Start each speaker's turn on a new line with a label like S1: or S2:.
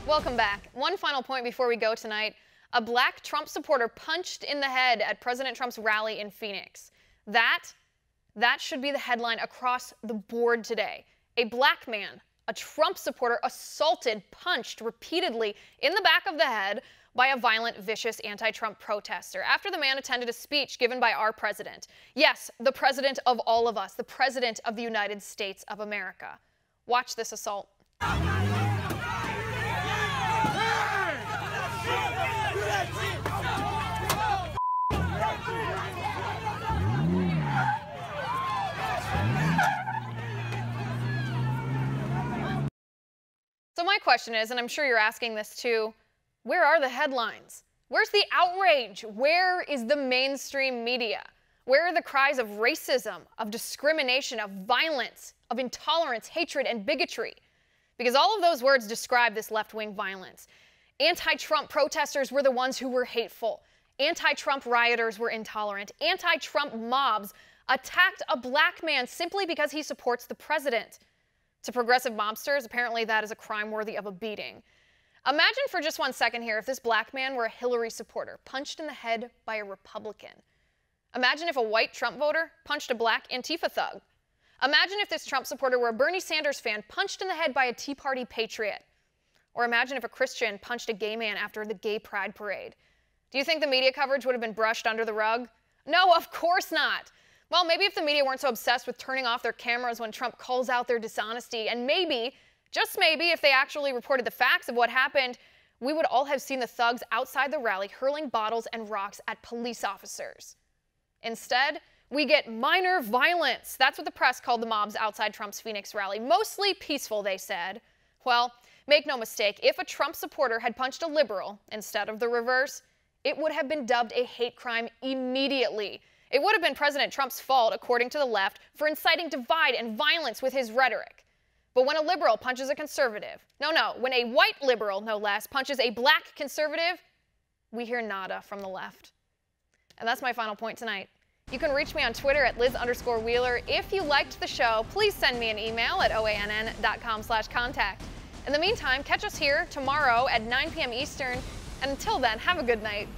S1: Welcome back. One final point before we go tonight. A black Trump supporter punched in the head at President Trump's rally in Phoenix. That should be the headline across the board today. A black man, a Trump supporter, assaulted, punched repeatedly in the back of the head by a violent, vicious anti-Trump protester after the man attended a speech given by our president. Yes, the president of all of us, the president of the United States of America. Watch this assault. So my question is, and I'm sure you're asking this too, where are the headlines? Where's the outrage? Where is the mainstream media? Where are the cries of racism, of discrimination, of violence, of intolerance, hatred, and bigotry? Because all of those words describe this left-wing violence. Anti-Trump protesters were the ones who were hateful. Anti-Trump rioters were intolerant. Anti-Trump mobs attacked a black man simply because he supports the president. To progressive mobsters, apparently that is a crime worthy of a beating. Imagine for just 1 second here if this black man were a Hillary supporter, punched in the head by a Republican. Imagine if a white Trump voter punched a black Antifa thug. Imagine if this Trump supporter were a Bernie Sanders fan, punched in the head by a Tea Party patriot. Or imagine if a Christian punched a gay man after the gay pride parade. Do you think the media coverage would have been brushed under the rug? No, of course not. Well, maybe if the media weren't so obsessed with turning off their cameras when Trump calls out their dishonesty, and maybe, just maybe, if they actually reported the facts of what happened, we would all have seen the thugs outside the rally hurling bottles and rocks at police officers. Instead, we get minor violence. That's what the press called the mobs outside Trump's Phoenix rally. Mostly peaceful, they said. Well, make no mistake, if a Trump supporter had punched a liberal instead of the reverse, it would have been dubbed a hate crime immediately. It would have been President Trump's fault, according to the left, for inciting divide and violence with his rhetoric. But when a liberal punches a conservative, when a white liberal, no less, punches a black conservative, we hear nada from the left. And that's my final point tonight. You can reach me on Twitter at Liz_Wheeler. If you liked the show, please send me an email at oann.com/contact. In the meantime, catch us here tomorrow at 9 p.m. Eastern. And until then, have a good night.